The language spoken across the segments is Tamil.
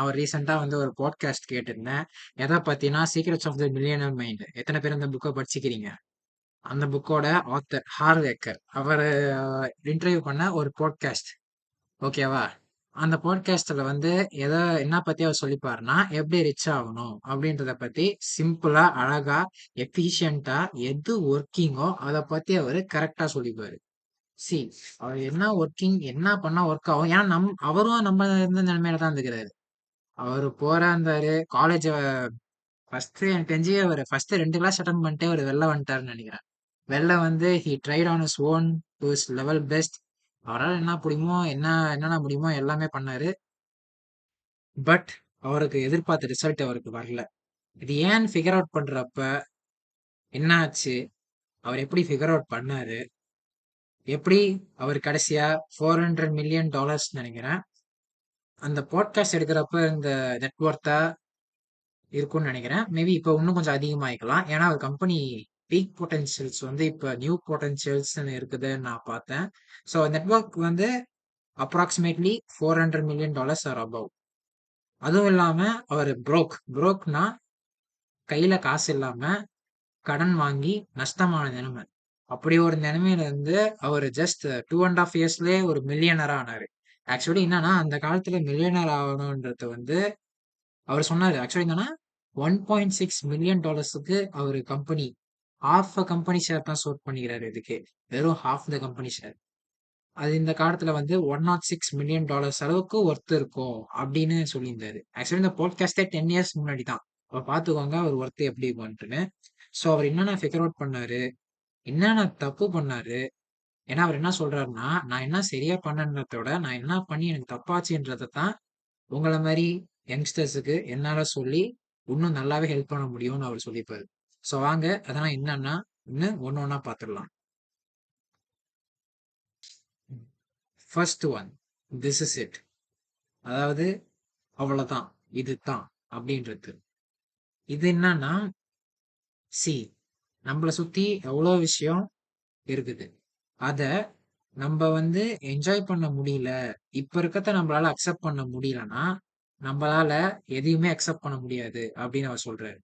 அவர் ரீசெண்டா வந்து ஒரு பாட்காஸ்ட் கேட்டிருந்தேன். எத பத்தினா, secrets of the millionaire mind. எத்தன பேர் அந்த புக்க படிச்சுக்கிறீங்க? அந்த புக்கோட ஆத்தர் ஹார்வ் எக்கர். அவரு இன்டர்வியூ பண்ண ஒரு பாட்காஸ்ட். ஓகேவா? அந்த பாட்காஸ்ட்ல வந்து எத என்ன பத்தி அவர் சொல்லிப்பாருன்னா, எப்படி ரிச் ஆகணும் அப்படின்றத பத்தி சிம்பிளா, அழகா, எஃபிஷியன்ட்டா எது ஒர்க்கிங்கோ அத பத்தி அவரு கரெக்ட்டா சொல்லிப்பாரு. சி அவர் என்ன ஒர்க்கிங் என்ன பண்ணா ஒர்க் ஆகும்? ஏன்னா அவரும் நம்ம இருந்த நிலைமையில தான் இருந்துக்கிறாரு. அவரு போறாந்தாரு. காலேஜ் ஃபர்ஸ்ட் எனக்கு தெரிஞ்சு அவரு ஃபர்ஸ்ட் 2 கிளாஸ் அட்டெண்ட் பண்ணிட்டு அவரு வெளில வந்துட்டாருன்னு நினைக்கிறேன். வெளில வந்து he tried on his own to his level best. அவரால என்ன முடியுமோ என்னென்ன முடியுமோ எல்லாமே பண்ணாரு. பட் அவருக்கு எதிர்பார்த்த ரிசல்ட் அவருக்கு வரல. இது ஏன் ஃபிகர் அவுட் பண்றப்ப என்ன ஆச்சு? அவர் எப்படி ஃபிகர் அவுட் பண்ணாரு? எப்படி அவர் கடைசியா $400 மில்லியன் நினைக்கிறேன். அந்த பாட்காஸ்ட் எடுக்கிறப்ப இந்த நெட்வொர்த்தா இருக்கும்னு நினைக்கிறேன். மேபி இப்போ இன்னும் கொஞ்சம் அதிகமாயிக்கலாம். ஏன்னா ஒரு கம்பெனி பீக் பொட்டன்ஷியல்ஸ் வந்து இப்போ நியூ பொட்டன்ஷியல்ஸ்னு இருக்குதுன்னு நான் பார்த்தேன். ஸோ நெட்வொர்க் வந்து அப்ராக்சிமேட்லி $400 மில்லியன் ஆர் அபவ். அதுவும் இல்லாம அவர் ப்ரோக்னா கையில காசு இல்லாம கடன் வாங்கி நஷ்டமான நிலைமை. அப்படி ஒரு நிலைமையில இருந்து அவர் ஜஸ்ட் 2.5 இயர்ஸ்லயே ஒரு மில்லியனரா ஆனாரு. ஆக்சுவலி என்னன்னா அந்த காலத்துல மில்லியனர் ஆகணும்ன்றது வந்து அவர் சொன்னாரு. ஆக்சுவலி என்னன்னா $1.6 மில்லியன் அவரு கம்பெனி ஹாஃப் கம்பெனி ஷேர் தான் சோட் பண்ணிக்கிறாரு. இதுக்கு வெறும் ஹாஃப் த கம்பெனி ஷேர். அது இந்த காலத்துல வந்து $106 மில்லியன் அளவுக்கு ஒர்த் இருக்கும் அப்படின்னு சொல்லியிருந்தாரு. ஆக்சுவலி இந்த பாட்காஸ்டே 10 இயர்ஸ் முன்னாடி தான். அப்ப பாத்துக்கோங்க அவர் ஒர்த் எப்படி இருக்கும்ட்டுன்னு. ஸோ அவர் என்னென்ன ஃபிகர் அவுட் பண்ணாரு, என்னென்ன தப்பு பண்ணாரு. ஏன்னா அவர் என்ன சொல்றாருன்னா, நான் என்ன சரியா பண்ணன்றத விட நான் என்ன பண்ணி எனக்கு தப்பாச்சுன்றதை தான் உங்கள மாரி யங்ஸ்டர்ஸுக்கு என்னால சொல்லி, இன்னும் நல்லாவே ஹெல்ப் பண்ண முடியும்னு அவரு சொல்லியிருப்பாரு. ஸோ வாங்க, அதெல்லாம் என்னன்னா, ஒண்ணு ஒண்ணா பாத்துடலாம். First one, this is it. அதாவது, அவ்வளவுதான், இதுதான் அப்படின்றது. இது என்னன்னா, சி நம்மள சுத்தி எவ்வளோ விஷயம் இருக்குது. அத நம்ம வந்து என்ஜாய் பண்ண முடியல. இப்ப இருக்கத்த நம்மளால அக்செப்ட் பண்ண முடியலன்னா, நம்மளால எதையுமே அக்செப்ட் பண்ண முடியாது அப்படின்னு அவர் சொல்றாரு.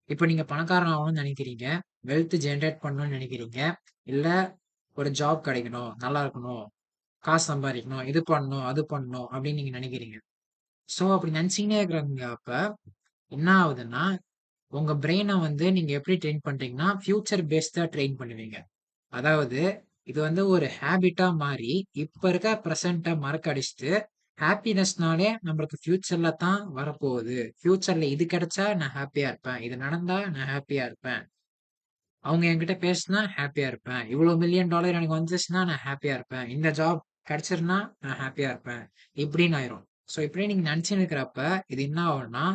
இப்ப நீங்க பணக்காரன் ஆகணும்னு நினைக்கிறீங்க. வெல்த் ஜெனரேட் பண்ணணும்னு நினைக்கிறீங்க. இல்ல ஒரு ஜாப் கிடைக்கணும், நல்லா இருக்கணும், காசு சம்பாதிக்கணும், இது பண்ணணும், அது பண்ணணும் அப்படின்னு நீங்க நினைக்கிறீங்க. சோ அப்படி நினைச்சீங்கன்னே இருக்கிறவங்க அப்ப என்ன ஆகுதுன்னா, உங்க பிரெயினை வந்து நீங்க எப்படி ட்ரெயின் பண்றீங்கன்னா, ஃபியூச்சர் பேஸ்டா ட்ரெயின் பண்ணுவீங்க. அதாவது இது வந்து ஒரு ஹேபிட்டா மாறி இப்ப இருக்க பிரசன்ட மறக்கடிச்சிட்டு ஹாப்பினஸ்னாலே நம்மளுக்கு ஃபியூச்சர்ல தான் வரப்போகுது. ஃபியூச்சர்ல இது கிடைச்சா நான் ஹாப்பியா இருப்பேன். இது நடந்தா நான் ஹாப்பியா இருப்பேன். அவங்க என்கிட்ட பேசினா ஹாப்பியா இருப்பேன். இவ்வளவு $1 மில்லியன் எனக்கு வந்துச்சுன்னா நான் ஹாப்பியா இருப்பேன். இந்த ஜாப் கிடைச்சிருந்தா நான் ஹாப்பியா இருப்பேன். இப்படின்னு ஆயிரும். ஸோ இப்படியே நீங்க நினைச்சுன்னு இருக்கிறப்ப இது என்ன ஆகும்னா,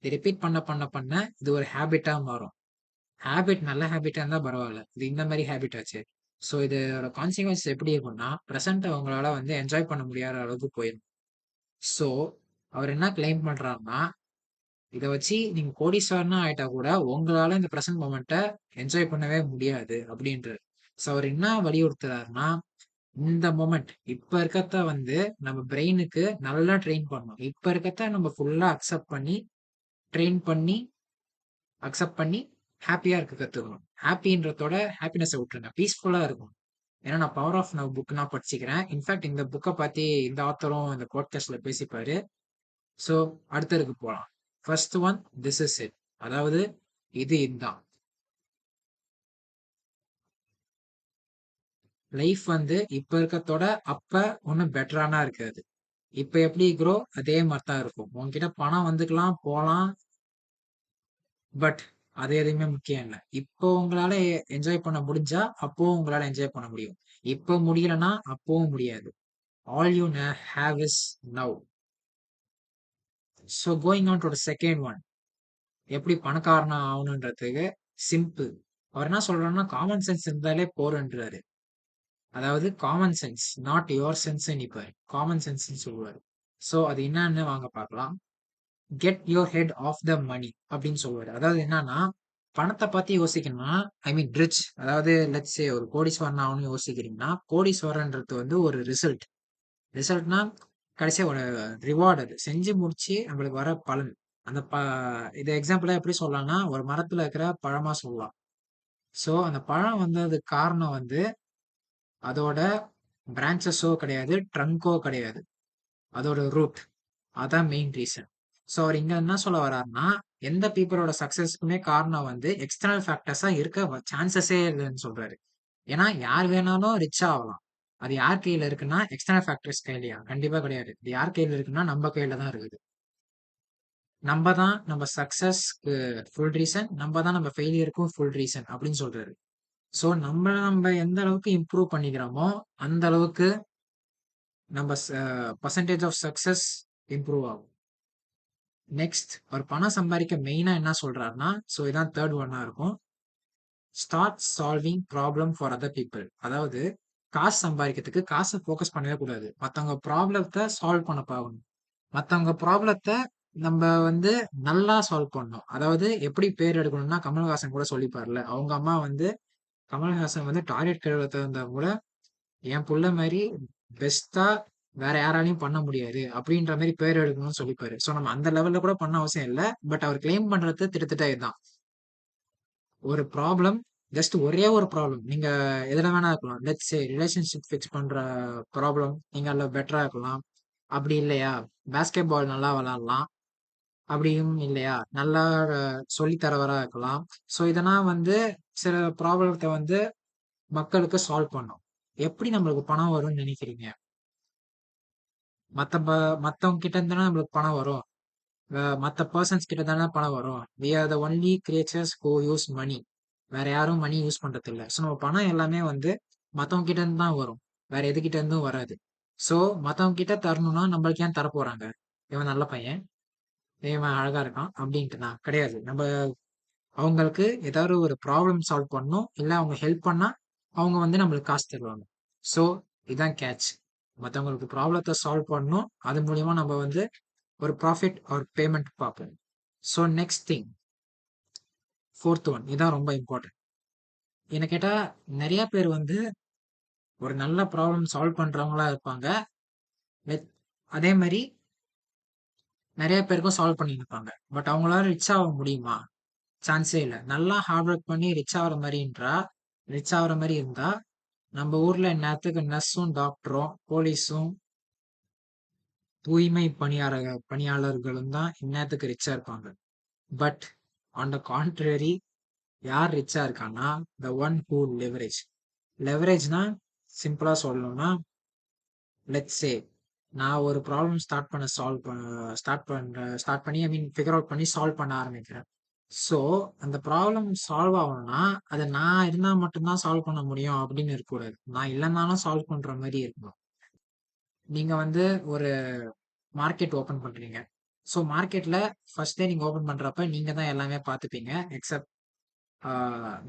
இது ரிப்பீட் பண்ண பண்ண பண்ண இது ஒரு ஹேபிட்டா மாறும். ஹேபிட் நல்ல ஹேபிட்டா இருந்தா பரவாயில்ல. இது இந்த மாதிரி ஹேபிட் ஆச்சு. ஸோ இதோட கான்சிக்வன்ஸ் எப்படி இருக்கும்னா, பிரசன்ட் உங்களால வந்து என்ஜாய் பண்ண முடியாத அளவுக்கு போயிடும். ஸோ அவர் என்ன கிளைம் பண்றாருன்னா, இத வச்சு நீங்க கோடீஸ்வரனா ஆயிட்டா கூட உங்களால இந்த பிரசன்ட் மொமெண்ட்ட என்ஜாய் பண்ணவே முடியாது அப்படின்றாரு. ஸோ அவர் என்ன வலியுறுத்துறாருன்னா, இந்த மொமெண்ட் இப்ப இருக்கத்த வந்து நம்ம பிரெயினுக்கு நல்லா ட்ரெயின் பண்ணணும். இப்ப இருக்கத்த நம்ம ஃபுல்லா அக்செப்ட் பண்ணி, ட்ரெயின் பண்ணி, அக்செப்ட் பண்ணி ஹாப்பியா இருக்க கத்துக்கணும். ஹாப்பின்றதோட ஹாப்பினஸ விட்டுருங்க. பீஸ்ஃபுல்லா இருக்கும். ஏன்னா நான் பவர் ஆஃப் நவ் புக் நான் படிச்சுக்கிறேன். இன்ஃபேக்ட் இந்த புக்க பத்தி இந்த ஆத்தரும் இந்த பாட்காஸ்ட்ல பேசிப்பாரு. ஸோ அடுத்ததுக்கு போலாம். First one, this is it. அதாவது இது இதுதான். லைஃப் வந்து இப்ப இருக்கத்தோட அப்ப ஒன்னும் பெட்டரானா இருக்காது. இப்ப எப்படி இருக்கிறோ அதே மாதிரி தான் இருக்கும். உன்கிட்ட பணம் வந்துக்கலாம் போலாம். பட் அது எதுவுமே முக்கியம் இல்ல. இப்போ உங்களால என்ஜாய் பண்ண முடிஞ்சா அப்போ உங்களால என்ஜாய் பண்ண முடியும். இப்போ முடியலன்னா அப்பவும் முடியாது. All you have is now. So going on to the second one, எப்படி பணக்காரனா ஆகணுன்றதுக்கு சிம்பிள். அவர் என்ன சொல்றாருன்னா, காமன் சென்ஸ் இருந்தாலே போறன்றாரு. அதாவது common sense, not your sense நிப்பாரு. காமன் சென்ஸ் சொல்லுவாரு. ஸோ அது என்னன்னு வாங்க பார்க்கலாம். Get your head off the money அப்படின்னு சொல்லுவாரு. அதாவது என்னன்னா, பணத்தை பத்தி யோசிக்கணும்னா, ஐ மீன் ரிச், அதாவது லெட்ஸ் சே ஒரு கோடீஸ்வரன் ஆகணும்னு யோசிக்கிறீங்கன்னா, கோடீஸ்வரன்றது வந்து ஒரு ரிசல்ட். ரிசல்ட்னா கடைசியா ஒரு ரிவார்ட் அது செஞ்சு முடிச்சு நம்மளுக்கு வர பலன். அந்த இது எக்ஸாம்பிளா எப்படி சொல்லலாம்னா ஒரு மரத்துல இருக்கிற பழமா சொல்லலாம். சோ அந்த பழம் வந்ததுக்கு காரணம் வந்து அதோட பிரான்ச்சஸோ கிடையாது, ட்ரங்கோ கிடையாது. அதோட ரூட். அதான் மெயின் ரீசன். ஸோ அவர் இங்க என்ன சொல்ல வர்றாருன்னா, எந்த பீப்புளோட சக்சஸ்க்குமே காரணம் வந்து எக்ஸ்டர்னல் ஃபேக்டர்ஸா இருக்க சான்சஸே இல்லைன்னு சொல்றாரு. ஏன்னா யார் வேணாலும் ரிச் ஆகலாம். அது யார் கையில இருக்குன்னா எக்ஸ்டர்னல் ஃபேக்டர்ஸ் கையிலயா? கண்டிப்பா கிடையாது. இது யார் கையில இருக்குன்னா நம்ம கையில தான் இருக்குது. நம்ம தான் நம்ம சக்சஸ்க்கு ஃபுல் ரீசன், நம்ம தான் நம்ம ஃபெயிலியருக்கும் ஃபுல் ரீசன் அப்படின்னு சொல்றாரு. ஸோ நம்ம எந்த அளவுக்கு இம்ப்ரூவ் பண்ணிக்கிறோமோ அந்த அளவுக்கு நம்ம பர்சன்டேஜ் ஆஃப் சக்சஸ் இம்ப்ரூவ் ஆகும். நெக்ஸ்ட் ஒரு பணம் சம்பாதிக்க மெயினா என்ன சொல்றாருன்னா, ஸோ இதான் தேர்ட் ஒன்னா இருக்கும். Start solving problem for other people. அதாவது காசு சம்பாதிக்கிறதுக்கு காசை ஃபோக்கஸ் பண்ணவே கூடாது. மற்றவங்க ப்ராப்ளத்தை சால்வ் பண்ண பார்க்கணும். மற்றவங்க ப்ராப்ளத்தை நம்ம வந்து நல்லா சால்வ் பண்ணணும். அதாவது எப்படி பேர் எடுக்கணும்னா கமல்ஹாசன் கூட சொல்லிப்பார்ல. அவங்க அம்மா வந்து கமல்ஹாசன் வந்து டாய்லெட் கழுவ இருந்தா கூட என் புள்ள மாதிரி பெஸ்டா வேற யாராலையும் பண்ண முடியாது அப்படின்ற மாதிரி பேர் எடுக்கணும்னு சொல்லிப்பாரு. ஸோ நம்ம அந்த லெவல்ல கூட பண்ண அவசியம் இல்லை. பட் அவர் கிளைம் பண்றது திட்டத்தட்ட இதுதான். ஒரு ப்ராப்ளம், ஜஸ்ட் ஒரே ஒரு ப்ராப்ளம் நீங்க எதுல வேணா இருக்கலாம். லெட்ஸ் சே ரிலேஷன்ஷிப் ஃபிக்ஸ் பண்ற ப்ராப்ளம் நீங்க அதுல பெட்டரா இருக்கலாம். அப்படி இல்லையா பாஸ்கெட் பால் நல்லா விளையாடலாம். அப்படியும் இல்லையா நல்லா சொல்லி தரவரா இருக்கலாம். ஸோ இதெல்லாம் வந்து சில ப்ராப்ளத்தை வந்து மக்களுக்கு சால்வ் பண்ணும். எப்படி நம்மளுக்கு பணம் வரும்னு நினைக்கிறீங்க? மத்த மத்தவங்க கிட்ட இருந்து தானே நம்மளுக்கு பணம் வரும். மத்த பர்சன்ஸ் கிட்ட தானே பணம் வரும். We are the only creatures who use money. வேற யாரும் மணி யூஸ் பண்றது இல்ல. ஸோ நம்ம பணம் எல்லாமே வந்து மத்தவங்க கிட்ட இருந்து தான் வரும். வேற எதுகிட்ட இருந்தும் வராது. ஸோ மத்தவங்க கிட்ட தரணும்னா நம்மளுக்கு ஏன் தர போறாங்க? இவன் நல்ல பையன், இவன் அழகா இருக்கான் அப்படின்ட்டு தான் கிடையாது. நம்ம அவங்களுக்கு ஏதாவது ஒரு ப்ராப்ளம் சால்வ் பண்ணணும். இல்ல அவங்க ஹெல்ப் பண்ணா அவங்க வந்து நம்மளுக்கு காசு தருவாங்க. ஸோ இதான் கேட்ச். மற்றவங்களுக்கு ப்ராப்ளத்தை சால்வ் பண்ணணும். அது மூலியமா நம்ம வந்து ஒரு ப்ராஃபிட் ஒரு பேமெண்ட் பார்ப்போம். So next thing, fourth one இதான் ரொம்ப இம்பார்ட்டன்ட். என்ன கேட்டா நிறைய பேர் வந்து ஒரு நல்ல ப்ராப்ளம் சால்வ் பண்றவங்களா இருப்பாங்க. அதே மாதிரி நிறைய பேருக்கும் சால்வ் பண்ணி இருப்பாங்க. பட் அவங்களால ரிச் ஆக முடியுமா? சான்ஸே இல்லை. நல்லா ஹார்ட் ஒர்க் பண்ணி ரிச் ஆகுற மாதிரி இருந்தா நம்ம ஊர்ல இந்நேரத்துக்கு நர்ஸும் டாக்டரும் போலீஸும் தூய்மை பணியாளர்களும் தான் இந்நேரத்துக்கு ரிச்சா இருப்பாங்க. பட் ஆன் த கான்ட்ரரி, யார் ரிச்சா இருக்கான்னா த ஒன் ஹூ லெவரேஜ். லெவரேஜ்னா சிம்பிளா சொல்லணும்னா, லெட்ஸ் சே நான் ஒரு ப்ராப்ளம் ஸ்டார்ட் பண்ணி ஐ மீன் ஃபிகர் அவுட் பண்ணி சால்வ் பண்ண ஆரம்பிக்கிறேன். ஸோ அந்த ப்ராப்ளம் சால்வ் ஆகணும்னா அதை நான் இருந்தா மட்டும்தான் சால்வ் பண்ண முடியும் அப்படின்னு இருக்கக்கூடாது. நான் இல்லைன்னாலும் சால்வ் பண்ற மாதிரி இருக்கணும். நீங்க வந்து ஒரு மார்க்கெட் ஓபன் பண்றீங்க. ஸோ மார்க்கெட்ல ஃபர்ஸ்ட் டே நீங்க ஓபன் பண்றப்ப நீங்க தான் எல்லாமே பார்த்துப்பீங்க. எக்ஸப்ட்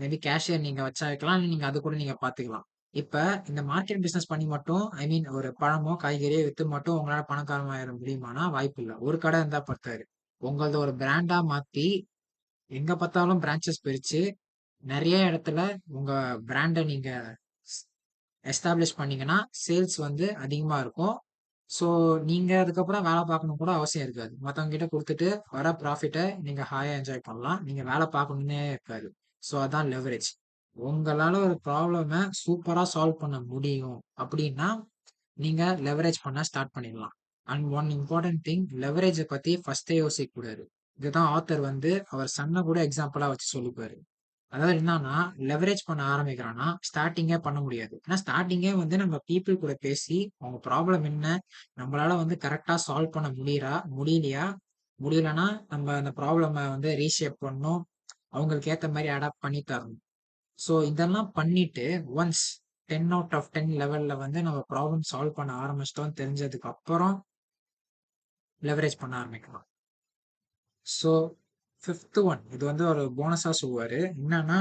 மேபி கேஷியர் நீங்க வச்சா வைக்கலாம். இல்ல நீங்க அது கூட நீங்க பார்த்துக்கலாம். இப்ப இந்த மார்க்கெட் பிசினஸ் பண்ணி மட்டும் ஐ மீன் ஒரு பழமோ காய்கறியோ வித்து மட்டும் உங்களால பணக்காரமாயிட முடியுமானா வாய்ப்பு இல்ல. ஒரு கடை இருந்தா பத்தாது. உங்களது ஒரு பிராண்டா மாத்தி எங்க பார்த்தாலும் பிரான்ச்சஸ் பிரிச்சு நிறைய இடத்துல உங்க பிராண்டை நீங்க எஸ்டாப்ளிஷ் பண்ணீங்கன்னா சேல்ஸ் வந்து அதிகமா இருக்கும். ஸோ நீங்க அதுக்கப்புறம் வேலை பார்க்கணும் கூட அவசியம் இருக்காது. மற்றவங்க கிட்ட கொடுத்துட்டு வர ப்ராஃபிட்டை நீங்க ஹாயா என்ஜாய் பண்ணலாம். நீங்க வேலை பார்க்கணுன்னே இருக்காது. ஸோ அதான் லெவரேஜ். உங்களால ஒரு ப்ராப்ளமை சூப்பரா சால்வ் பண்ண முடியும் அப்படின்னா நீங்க லெவரேஜ் பண்ண ஸ்டார்ட் பண்ணிடலாம். அண்ட் ஒன் இம்பார்ட்டன்ட் திங், லெவரேஜை பத்தி ஃபர்ஸ்டே யோசிக்க கூடாது. இதுதான் ஆத்தர் வந்து அவர் சன்னை கூட எக்ஸாம்பிளா வச்சு சொல்லிப்பாரு. அதாவது என்னன்னா லெவரேஜ் பண்ண ஆரம்பிக்கிறான்னா ஸ்டார்டிங்கே பண்ண முடியாது. ஏன்னா ஸ்டார்டிங்கே வந்து நம்ம பீப்புள் கூட பேசி அவங்க ப்ராப்ளம் என்ன, நம்மளால வந்து கரெக்டா சால்வ் பண்ண முடியலையா, முடியலன்னா நம்ம அந்த ப்ராப்ளமை வந்து ரீஷேப் பண்ணணும். அவங்களுக்கு ஏத்த மாதிரி அடாப்ட் பண்ணி தரணும். ஸோ இதெல்லாம் பண்ணிட்டு ஒன்ஸ் 10 out of 10 லெவல்ல வந்து நம்ம ப்ராப்ளம் சால்வ் பண்ண ஆரம்பிச்சிட்டோம் தெரிஞ்சதுக்கு அப்புறம் லெவரேஜ் பண்ண ஆரம்பிக்கலாம். ஸோ ஃபிஃப்த் ஒன் இது வந்து ஒரு போனஸா சொல்லுவாரு. என்னன்னா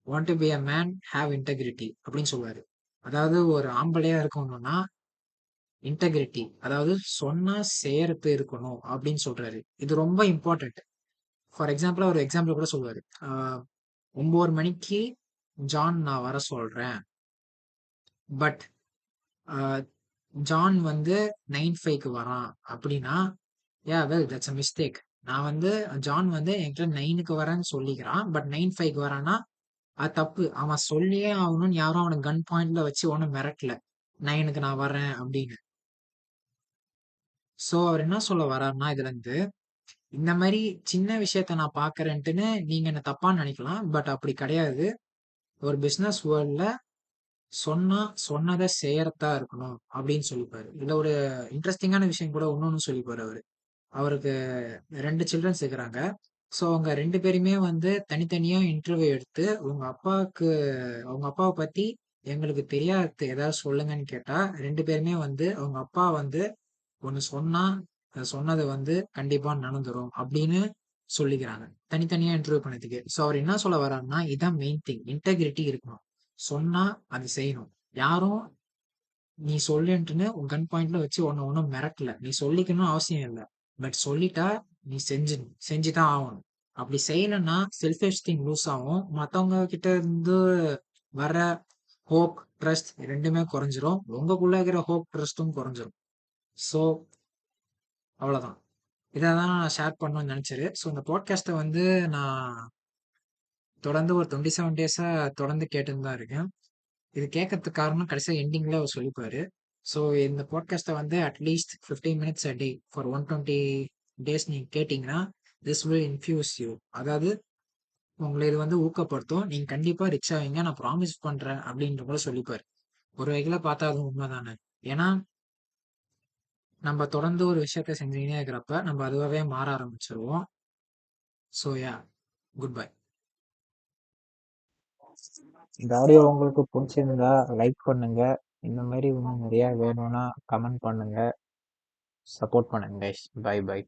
want to be a man have integrity அப்படின்னு சொல்லுவாரு. அதாவது ஒரு ஆம்பளையா இருக்கணும்னா இன்டெகிரிட்டி, அதாவது சொன்னா செய்யறது இருக்கணும் அப்படின்னு சொல்றாரு. இது ரொம்ப இம்பார்ட்டன்ட். ஃபார் எக்ஸாம்பிள் ஒரு எக்ஸாம்பிள் கூட சொல்லுவாரு. 9 மணிக்கு ஜான் நான் வர சொல்றேன். பட் ஜான் வந்து 9:05க்கு வரான் அப்படின்னா, வெல் தட்ஸ் அ மிஸ்டேக். நான் வந்து ஜான் வந்து என்கிட்ட 9க்கு வரேன்னு சொல்லிக்கிறான். பட் 9:05க்கு வரான்னா அது தப்பு. அவன் சொல்லியே ஆகணும்னு யாரும் அவன கன் பாயிண்ட்ல வச்சு ஒண்ணும் மிரட்டல. 9க்கு நான் வரேன் அப்படின்னு. சோ அவர் என்ன சொல்ல வர்றாருன்னா இதுல இருந்து, இந்த மாரி சின்ன விஷயத்த நான் பார்க்கிறேன்ட்டுன்னு நீங்க என்ன தப்பா நினைக்கலாம். பட் அப்படி கிடையாது. ஒரு பிசினஸ் வேர்ல்ட்ல சொன்னா சொன்னத செய்யறதா இருக்கணும் அப்படின்னு சொல்லிப்பாரு. இதுல ஒரு இன்ட்ரெஸ்டிங்கான விஷயம் கூட இன்னொன்னு சொல்லிப்பாரு அவரு. அவருக்கு 2 சில்ட்ரன்ஸ் இருக்கிறாங்க. ஸோ அவங்க 2 பேருமே வந்து தனித்தனியா இன்டர்வியூ எடுத்து, அவங்க அப்பாவ பத்தி எங்களுக்கு தெரியாது ஏதாவது சொல்லுங்கன்னு கேட்டா, 2 பேருமே வந்து அவங்க அப்பா வந்து ஒண்ணு சொன்னா, சொன்னது வந்து கண்டிப்பா நடந்துரும் அப்படின்னு சொல்லிக்கிறாங்க. தனித்தனியா இன்டர்வியூ பண்ணதுக்கு. ஸோ அவர் என்ன சொல்ல வர்றாருன்னா, இதான் மெயின் திங். இன்டெகிரிட்டி இருக்கணும். சொன்னா அது செய்யணும். யாரும் நீ சொல்லுன்ட்டுன்னு உன் கன் பாயிண்ட்ல வச்சு உன்ன ஒண்ணும் மிரட்டல. நீ சொல்லிக்கணும்னு அவசியம் இல்ல. பட் சொல்லிட்டா நீ செஞ்சுதான் ஆகணும். அப்படி செய்யலைன்னா செல்ஃப் எஸ்டீம் லூஸ் ஆகும். மத்தவங்க கிட்ட இருந்து வர ஹோப், ட்ரஸ்ட் 2மே குறைஞ்சிரும். உங்களுக்குள்ள இருக்கிற ஹோப், ட்ரஸ்ட்டும் குறைஞ்சிரும். ஸோ அவ்வளவுதான். இதான் நான் ஷேர் பண்ணணும்னு நினைச்சது. ஸோ இந்த பாட்காஸ்ட்டை வந்து நான் தொடர்ந்து ஒரு 27 டேஸா தொடர்ந்து கேட்டுன்னு தான் இருக்கேன். இது கேட்கறதுக்கு காரணம் கடைசியா எண்டிங்ல அவர் சொல்லிப்பாரு. ஸோ இந்த பாட்காஸ்ட்டை வந்து at least 15 minutes a day for 120 days நீங்க கேட்டீங்கன்னா திஸ் வில் இன்ஃபியூஸ் யூ. அதாவது உங்களை இது வந்து ஊக்கப்படுத்தும். நீங்க கண்டிப்பா ரிச் ஆவீங்க நான் ப்ராமிஸ் பண்றேன் அப்படின்ற கூட சொல்லிப்பாரு. ஒரு வகையில பார்த்தா அது உண்மைதானே. ஏன்னா நம்ம தொடர்ந்து ஒரு விஷயத்த செஞ்சுக்கினே இருக்கிறப்ப நம்ம அதுவாகவே மாற ஆரம்பிச்சிருவோம். So good bye. இந்த ஆடியோ உங்களுக்கு பிடிச்சிருந்தா லைக் பண்ணுங்க. இந்த மாதிரி இன்னும் நிறைய வேணும்னா கமெண்ட் பண்ணுங்க. சப்போர்ட் பண்ணுங்க கைஸ். By by.